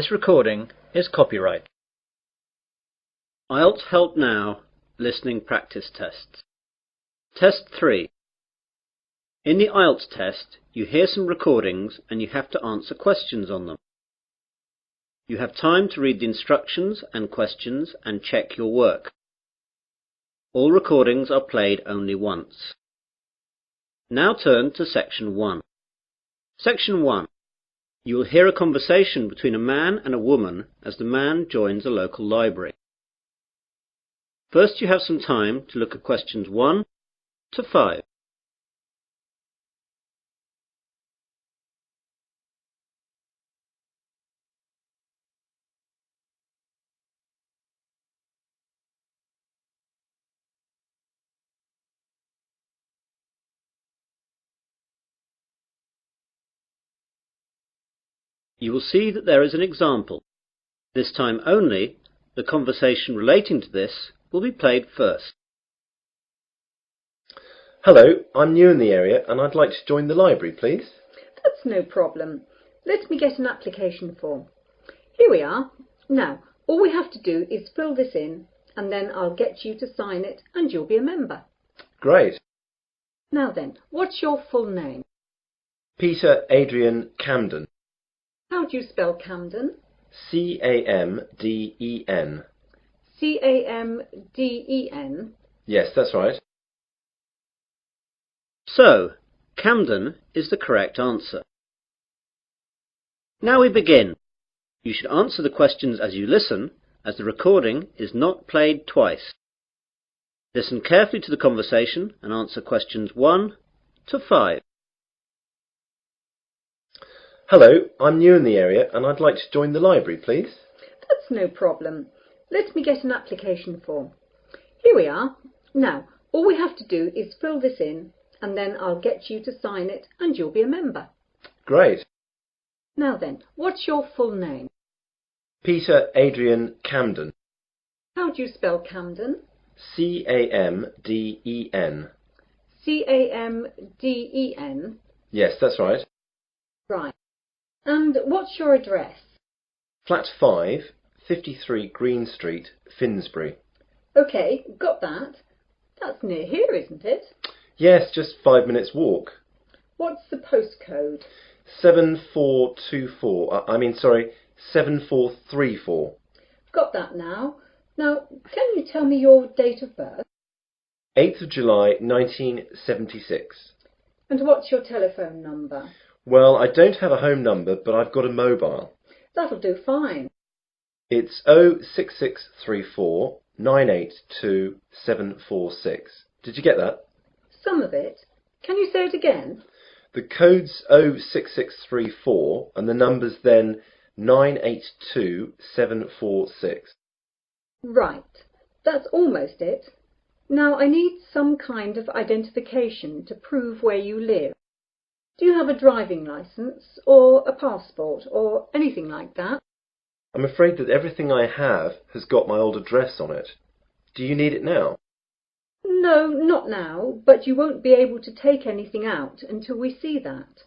This recording is copyright. Ielts Help Now Listening Practice Tests. Test 3. In the Ielts test, you hear some recordings and you have to answer questions on them. You have time to read the instructions and questions and check your work. All recordings are played only once. Now turn to Section 1. Section 1. You will hear a conversation between a man and a woman as the man joins a local library. First, you have some time to look at questions 1 to 5. You will see that there is an example. This time only, the conversation relating to this will be played first. Hello, I'm new in the area and I'd like to join the library, please. That's no problem. Let me get an application form. Here we are. Now, all we have to do is fill this in and then I'll get you to sign it and you'll be a member. Great. Now then, what's your full name? Peter Adrian Camden. How do you spell Camden? C-A-M-D-E-N. C-A-M-D-E-N? Yes, that's right. So, Camden is the correct answer. Now we begin. You should answer the questions as you listen, as the recording is not played twice. Listen carefully to the conversation and answer questions 1 to 5. Hello, I'm new in the area and I'd like to join the library, please. That's no problem. Let me get an application form. Here we are. Now, all we have to do is fill this in and then I'll get you to sign it and you'll be a member. Great. Now then, what's your full name? Peter Adrian Camden. How do you spell Camden? C-A-M-D-E-N. C-A-M-D-E-N? Yes, that's right. Right. And what's your address? Flat 5, 53 Green Street, Finsbury. OK, got that. That's near here, isn't it? Yes, just 5 minutes walk. What's the postcode? 7434. Got that now. Now, can you tell me your date of birth? 8th of July 1976. And what's your telephone number? Well, I don't have a home number, but I've got a mobile. That'll do fine. It's 06634 982 746. Did you get that? Some of it. Can you say it again? The code's 06634 and the number's then 982 746. Right. That's almost it. Now I need some kind of identification to prove where you live. Do you have a driving licence or a passport or anything like that? I'm afraid that everything I have has got my old address on it. Do you need it now? No, not now, but you won't be able to take anything out until we see that.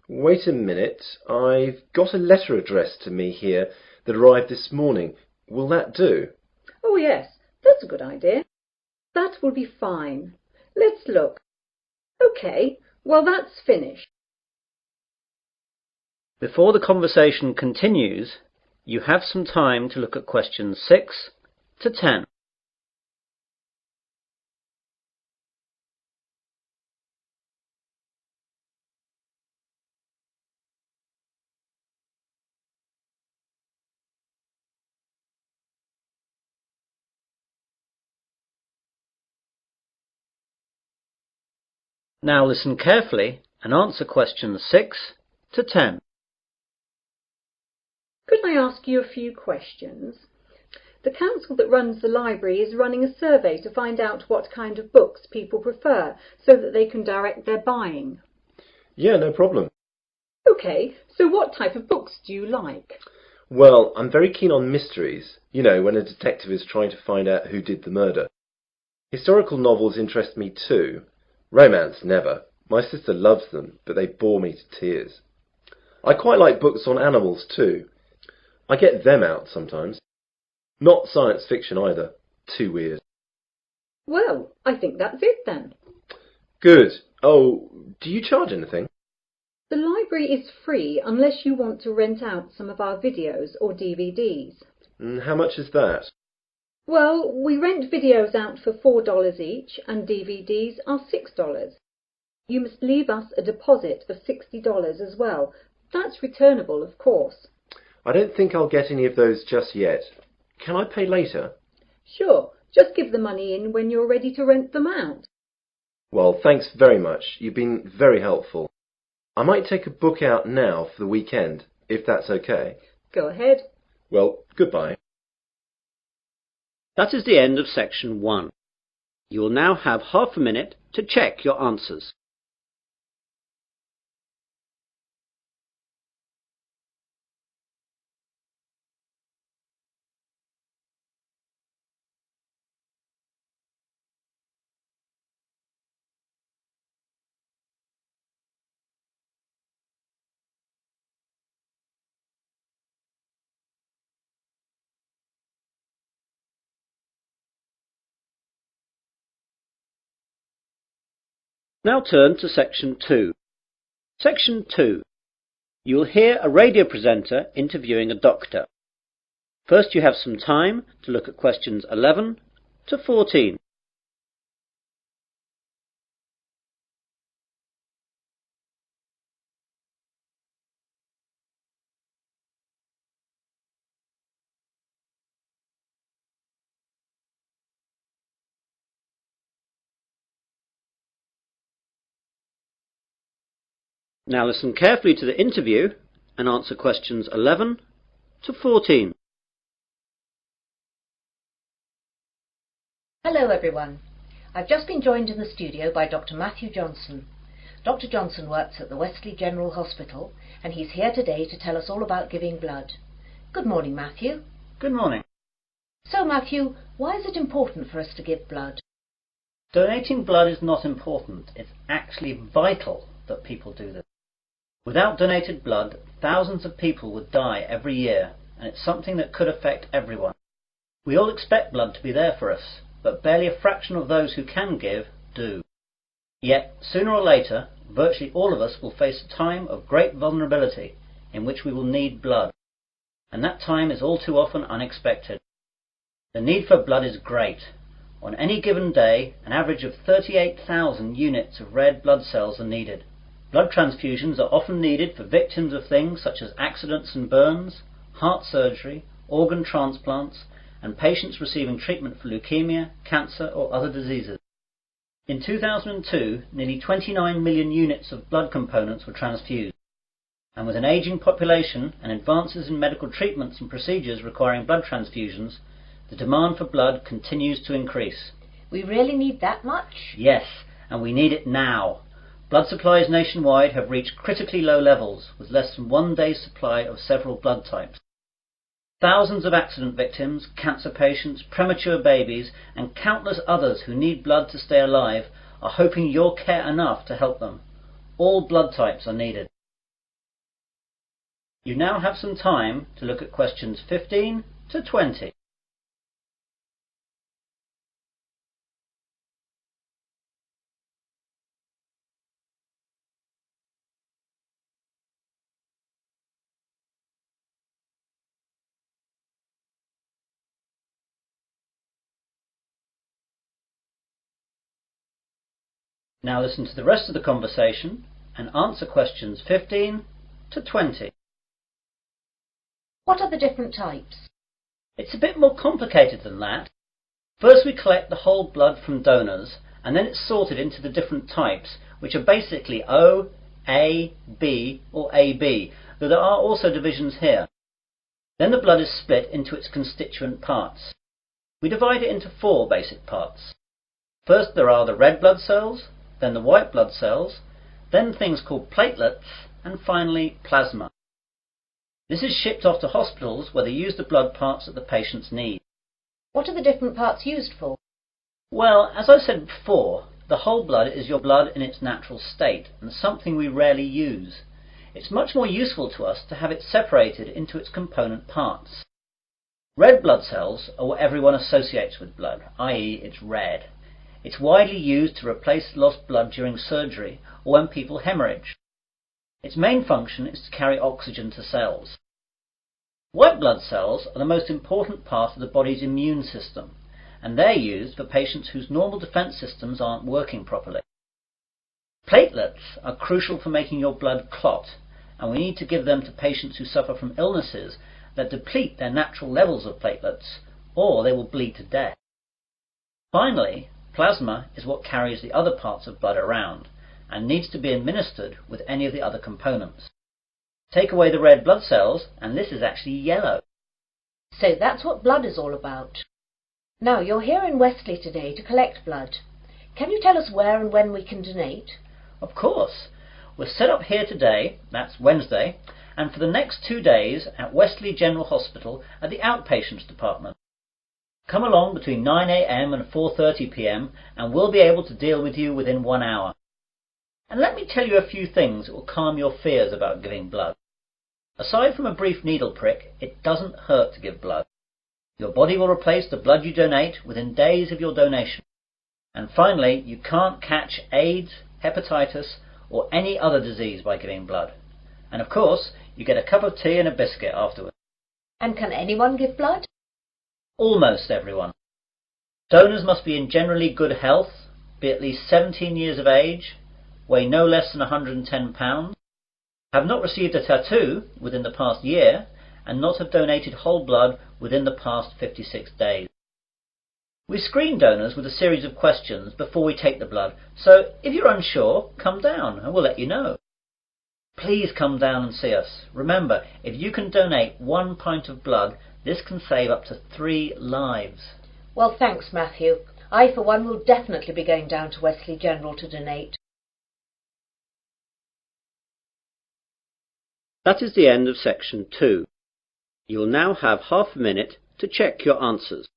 Wait a minute. I've got a letter addressed to me here that arrived this morning. Will that do? Oh yes, that's a good idea. That will be fine. Let's look. OK. Well, that's finished. Before the conversation continues, you have some time to look at questions 6 to 10. Now listen carefully and answer questions 6 to 10. Could I ask you a few questions? The council that runs the library is running a survey to find out what kind of books people prefer so that they can direct their buying. Yeah, no problem. OK, so what type of books do you like? Well, I'm very keen on mysteries. You know, when a detective is trying to find out who did the murder. Historical novels interest me too. Romance, never. My sister loves them, but they bore me to tears. I quite like books on animals too. I get them out sometimes. Not science fiction either. Too weird. Well, I think that's it then. Good. Oh, do you charge anything? The library is free unless you want to rent out some of our videos or DVDs. And how much is that? Well, we rent videos out for $4 each and DVDs are $6. You must leave us a deposit of $60 as well. That's returnable, of course. I don't think I'll get any of those just yet. Can I pay later? Sure, just give the money in when you're ready to rent them out. Well, thanks very much. You've been very helpful. I might take a book out now for the weekend, if that's okay. Go ahead. Well, goodbye. That is the end of section 1. You will now have half a minute to check your answers. Now turn to section 2. Section 2. You will hear a radio presenter interviewing a doctor. First you have some time to look at questions 11 to 14. Now listen carefully to the interview and answer questions 11 to 14. Hello everyone. I've just been joined in the studio by Dr. Matthew Johnson. Dr. Johnson works at the Wesley General Hospital and he's here today to tell us all about giving blood. Good morning, Matthew. Good morning. So Matthew, why is it important for us to give blood? Donating blood is not important. It's actually vital that people do this. Without donated blood, thousands of people would die every year, and it's something that could affect everyone. We all expect blood to be there for us, but barely a fraction of those who can give do. Yet, sooner or later, virtually all of us will face a time of great vulnerability in which we will need blood, and that time is all too often unexpected. The need for blood is great. On any given day, an average of 38,000 units of red blood cells are needed. Blood transfusions are often needed for victims of things such as accidents and burns, heart surgery, organ transplants, and patients receiving treatment for leukemia, cancer or other diseases. In 2002, nearly 29 million units of blood components were transfused, and with an ageing population and advances in medical treatments and procedures requiring blood transfusions, the demand for blood continues to increase. We really need that much? Yes, and we need it now. Blood supplies nationwide have reached critically low levels, with less than 1 day's supply of several blood types. Thousands of accident victims, cancer patients, premature babies, and countless others who need blood to stay alive are hoping you'll care enough to help them. All blood types are needed. You now have some time to look at questions 15 to 20. Now listen to the rest of the conversation and answer questions 15 to 20. What are the different types? It's a bit more complicated than that. First we collect the whole blood from donors, and then it's sorted into the different types, which are basically O, A, B or AB, though there are also divisions here. Then the blood is split into its constituent parts. We divide it into 4 basic parts. First there are the red blood cells, then the white blood cells, then things called platelets, and finally plasma. This is shipped off to hospitals where they use the blood parts that the patients need. What are the different parts used for? Well, as I said before, the whole blood is your blood in its natural state, and something we rarely use. it's much more useful to us to have it separated into its component parts. Red blood cells are what everyone associates with blood, i.e. it's red. It's widely used to replace lost blood during surgery or when people hemorrhage. Its main function is to carry oxygen to cells. White blood cells are the most important part of the body's immune system, and they're used for patients whose normal defense systems aren't working properly. Platelets are crucial for making your blood clot, and we need to give them to patients who suffer from illnesses that deplete their natural levels of platelets, or they will bleed to death. Finally, plasma is what carries the other parts of blood around, and needs to be administered with any of the other components. Take away the red blood cells, and this is actually yellow. So that's what blood is all about. Now, you're here in Wesley today to collect blood. Can you tell us where and when we can donate? Of course. We're set up here today, that's Wednesday, and for the next 2 days at Wesley General Hospital at the outpatients department. Come along between 9 a.m. and 4:30 p.m. and we'll be able to deal with you within 1 hour. And let me tell you a few things that will calm your fears about giving blood. Aside from a brief needle prick, it doesn't hurt to give blood. Your body will replace the blood you donate within days of your donation. And finally, you can't catch AIDS, hepatitis, or any other disease by giving blood. And of course, you get a cup of tea and a biscuit afterwards. And can anyone give blood? Almost everyone. Donors must be in generally good health, be at least 17 years of age, weigh no less than 110 pounds, have not received a tattoo within the past year, and not have donated whole blood within the past 56 days. We screen donors with a series of questions before we take the blood, so if you're unsure, come down and we'll let you know. Please come down and see us. Remember, if you can donate 1 pint of blood, this can save up to 3 lives. Well, thanks, Matthew. I, for one, will definitely be going down to Wesley General to donate. That is the end of section 2. You will now have half a minute to check your answers.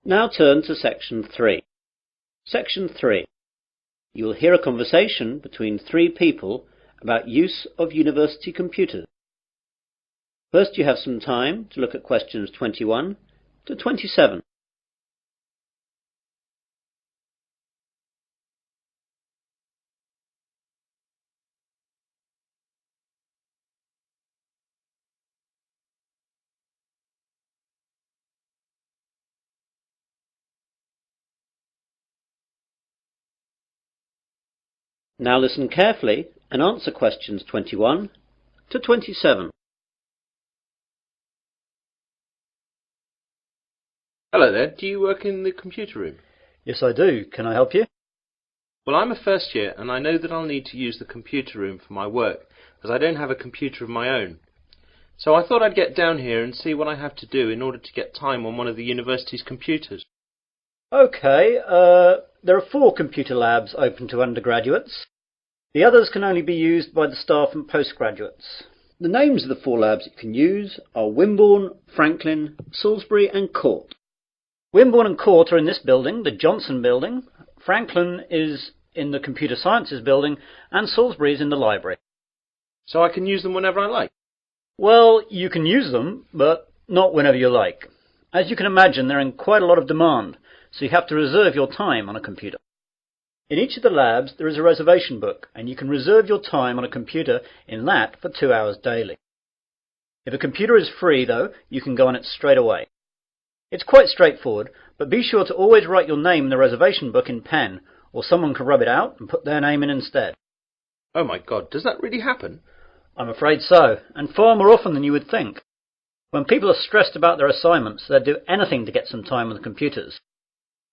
Now turn to section 3. Section 3. You will hear a conversation between 3 people about use of university computers. First, you have some time to look at questions 21 to 27. Now listen carefully and answer questions 21 to 27. Hello there, do you work in the computer room? Yes, I do. Can I help you? Well, I'm a first year and I know that I'll need to use the computer room for my work, as I don't have a computer of my own. So I thought I'd get down here and see what I have to do in order to get time on one of the university's computers. Okay, there are 4 computer labs open to undergraduates. The others can only be used by the staff and postgraduates. The names of the 4 labs you can use are Wimborne, Franklin, Salisbury and Court. Wimborne and Court are in this building, the Johnson building. Franklin is in the Computer Sciences building, and Salisbury is in the library. So I can use them whenever I like? Well, you can use them, but not whenever you like. As you can imagine, they're in quite a lot of demand, so you have to reserve your time on a computer. In each of the labs there is a reservation book, and you can reserve your time on a computer in that for 2 hours daily. If a computer is free, though, you can go on it straight away. It's quite straightforward, but be sure to always write your name in the reservation book in pen, or someone can rub it out and put their name in instead. Oh my God, does that really happen? I'm afraid so, and far more often than you would think. When people are stressed about their assignments, they'll do anything to get some time on the computers.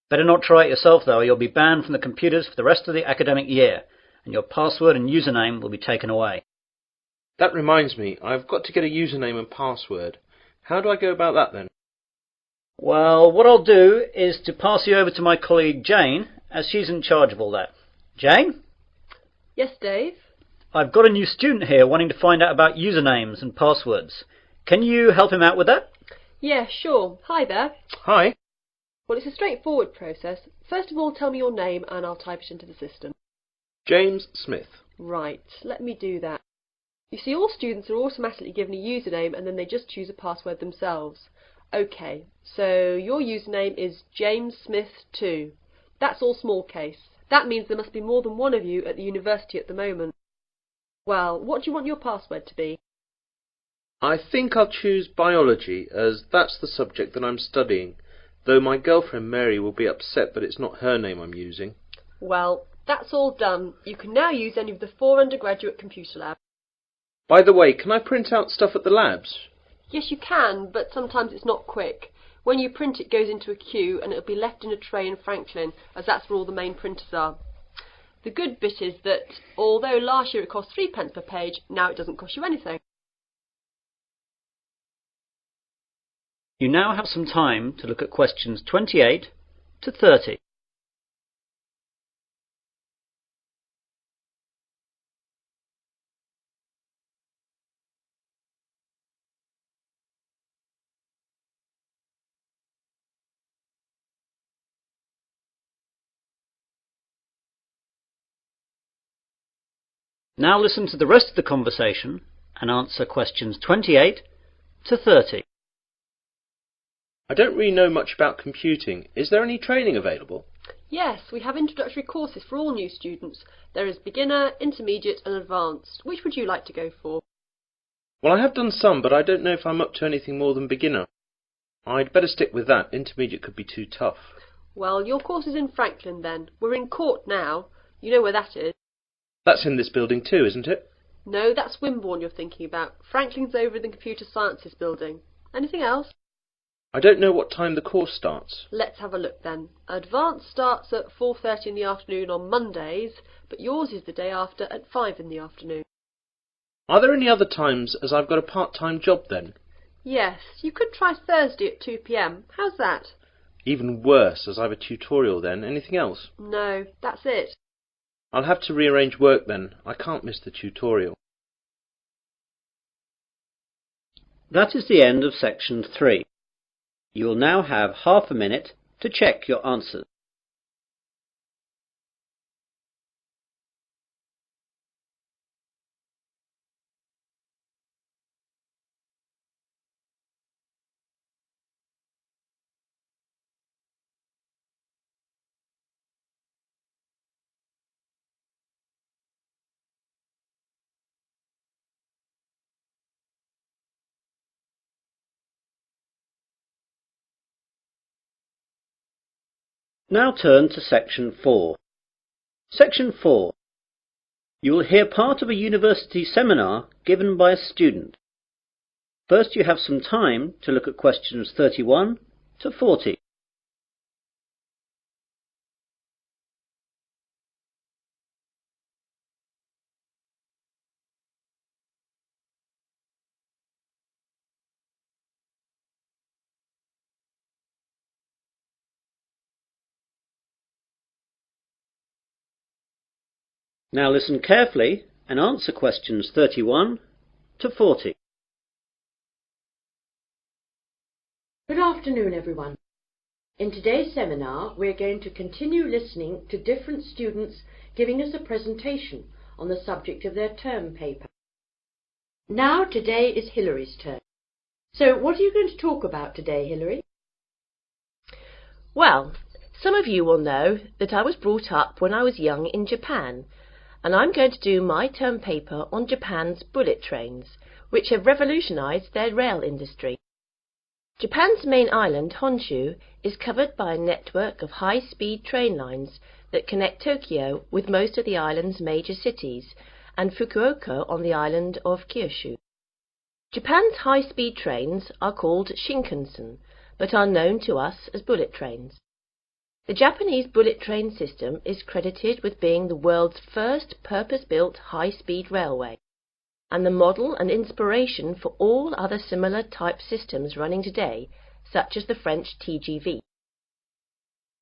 Better not try it yourself, though, or you'll be banned from the computers for the rest of the academic year, and your password and username will be taken away. That reminds me, I've got to get a username and password. How do I go about that then? Well, what I'll do is to pass you over to my colleague Jane, as she's in charge of all that. Jane? Yes, Dave? I've got a new student here wanting to find out about usernames and passwords. Can you help him out with that? Yeah, sure. Hi there. Hi. Well, it's a straightforward process. First of all, tell me your name and I'll type it into the system. James Smith. Right, let me do that. You see, all students are automatically given a username and then they just choose a password themselves. OK, so your username is James Smith 2. That's all small case. That means there must be more than one of you at the university at the moment. Well, what do you want your password to be? I think I'll choose biology, as that's the subject that I'm studying, though my girlfriend Mary will be upset that it's not her name I'm using. Well, that's all done. You can now use any of the 4 undergraduate computer labs. By the way, can I print out stuff at the labs? Yes, you can, but sometimes it's not quick. When you print, it goes into a queue and it'll be left in a tray in Franklin, as that's where all the main printers are. The good bit is that, although last year it cost 3p per page, now it doesn't cost you anything. You now have some time to look at questions 28 to 30. Now listen to the rest of the conversation and answer questions 28 to 30. I don't really know much about computing. Is there any training available? Yes, we have introductory courses for all new students. There is beginner, intermediate and advanced. Which would you like to go for? Well, I have done some, but I don't know if I'm up to anything more than beginner. I'd better stick with that. Intermediate could be too tough. Well, your course is in Franklin then. We're in Court now. You know where that is. That's in this building too, isn't it? No, that's Wimborne you're thinking about. Franklin's over in the Computer Sciences building. Anything else? I don't know what time the course starts. Let's have a look then. Advanced starts at 4:30 in the afternoon on Mondays, but yours is the day after at 5 in the afternoon. Are there any other times, as I've got a part-time job then? Yes, you could try Thursday at 2 p.m. How's that? Even worse, as I've a tutorial then. Anything else? No, that's it. I'll have to rearrange work then. I can't miss the tutorial. That is the end of section 3. You will now have half a minute to check your answers. Now turn to section 4. Section 4. You will hear part of a university seminar given by a student. First, you have some time to look at questions 31 to 40. Now listen carefully and answer questions 31 to 40. Good afternoon, everyone. In today's seminar, we're going to continue listening to different students giving us a presentation on the subject of their term paper. Now, today is Hillary's turn. So, what are you going to talk about today, Hillary? Well, some of you will know that I was brought up when I was young in Japan, and I'm going to do my term paper on Japan's bullet trains, which have revolutionized their rail industry. Japan's main island, Honshu, is covered by a network of high-speed train lines that connect Tokyo with most of the island's major cities and Fukuoka on the island of Kyushu. Japan's high-speed trains are called Shinkansen, but are known to us as bullet trains. The Japanese bullet train system is credited with being the world's first purpose-built high-speed railway. and the model and inspiration for all other similar type systems running today, such as the French TGV.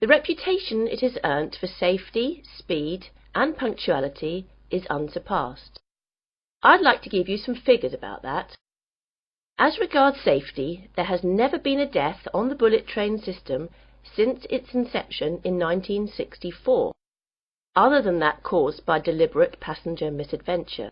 The reputation it has earned for safety, speed, and punctuality is unsurpassed. I'd like to give you some figures about that. As regards safety, there has never been a death on the bullet train system since its inception in 1964, other than that caused by deliberate passenger misadventure.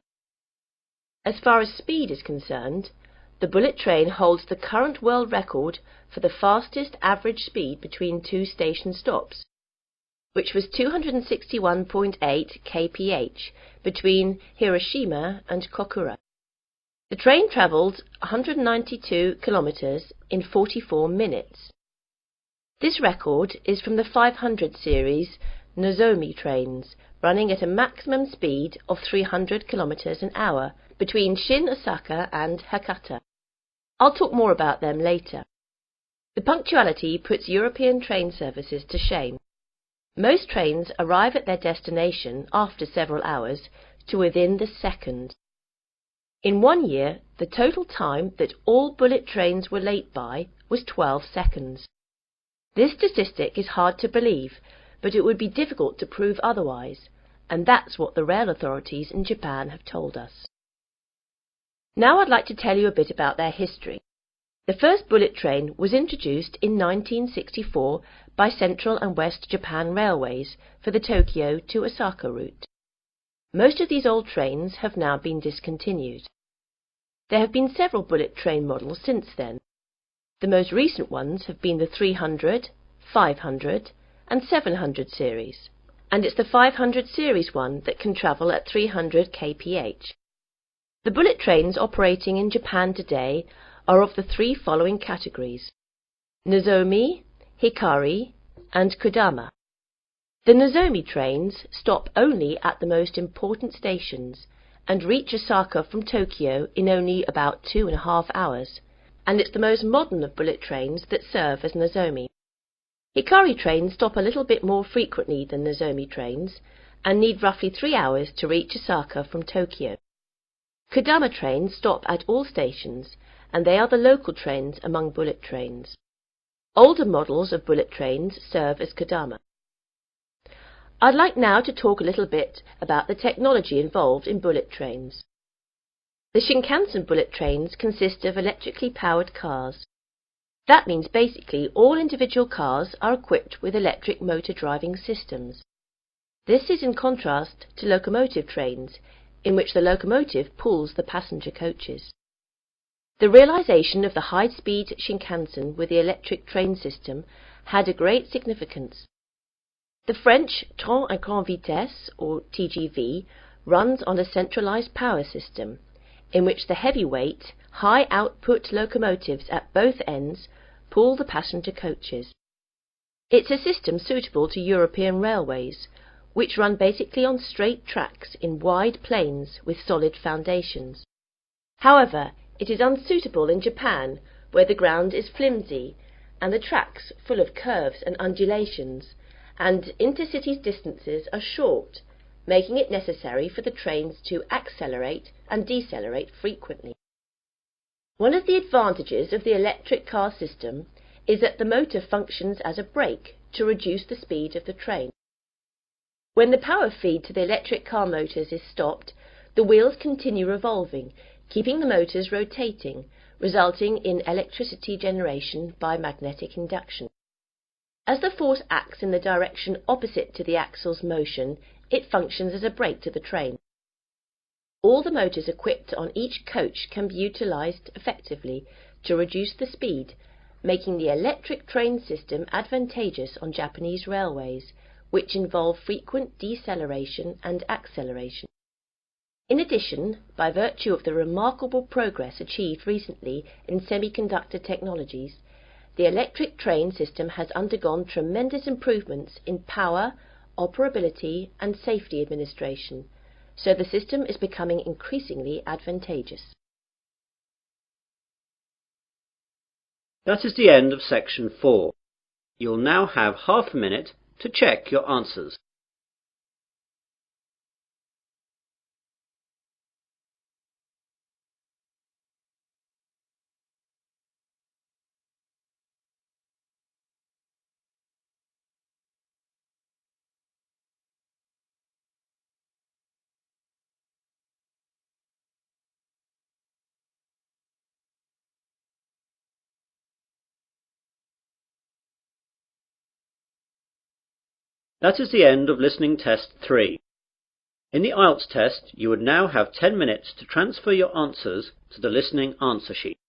As far as speed is concerned, the bullet train holds the current world record for the fastest average speed between two station stops, which was 261.8 kph between Hiroshima and Kokura. The train travelled 192 kilometres in 44 minutes. This record is from the 500 series Nozomi trains, running at a maximum speed of 300 kilometres an hour between Shin Osaka and Hakata. I'll talk more about them later. The punctuality puts European train services to shame. Most trains arrive at their destination after several hours to within the second. In 1 year, the total time that all bullet trains were late by was 12 seconds. This statistic is hard to believe, but it would be difficult to prove otherwise, and that's what the rail authorities in Japan have told us. Now I'd like to tell you a bit about their history. The first bullet train was introduced in 1964 by Central and West Japan Railways for the Tokyo to Osaka route. Most of these old trains have now been discontinued. There have been several bullet train models since then. The most recent ones have been the 300, 500 and 700 series, and it's the 500 series one that can travel at 300 kph. The bullet trains operating in Japan today are of the three following categories: Nozomi, Hikari, and Kodama. The Nozomi trains stop only at the most important stations and reach Osaka from Tokyo in only about 2.5 hours, and it's the most modern of bullet trains that serve as Nozomi. Hikari trains stop a little bit more frequently than Nozomi trains and need roughly 3 hours to reach Osaka from Tokyo. Kodama trains stop at all stations, and they are the local trains among bullet trains. Older models of bullet trains serve as Kodama. I'd like now to talk a little bit about the technology involved in bullet trains. The Shinkansen bullet trains consist of electrically powered cars. That means basically all individual cars are equipped with electric motor driving systems. This is in contrast to locomotive trains, in which the locomotive pulls the passenger coaches. The realization of the high-speed Shinkansen with the electric train system had a great significance. The French train à grande vitesse, or TGV, runs on a centralized power system, in which the heavyweight, high-output locomotives at both ends pull the passenger coaches. It's a system suitable to European railways, which run basically on straight tracks in wide plains with solid foundations. However, it is unsuitable in Japan, where the ground is flimsy and the tracks full of curves and undulations, and intercity distances are short, making it necessary for the trains to accelerate and decelerate frequently. One of the advantages of the electric car system is that the motor functions as a brake to reduce the speed of the train. When the power feed to the electric car motors is stopped, the wheels continue revolving, keeping the motors rotating, resulting in electricity generation by magnetic induction. As the force acts in the direction opposite to the axle's motion, it functions as a brake to the train. All the motors equipped on each coach can be utilized effectively to reduce the speed, making the electric train system advantageous on Japanese railways, which involve frequent deceleration and acceleration. In addition, by virtue of the remarkable progress achieved recently in semiconductor technologies, the electric train system has undergone tremendous improvements in power, operability and safety administration, so the system is becoming increasingly advantageous. That is the end of section 4. You'll now have half a minute to check your answers. That is the end of listening test 3. In the Ielts test, you would now have 10 minutes to transfer your answers to the listening answer sheet.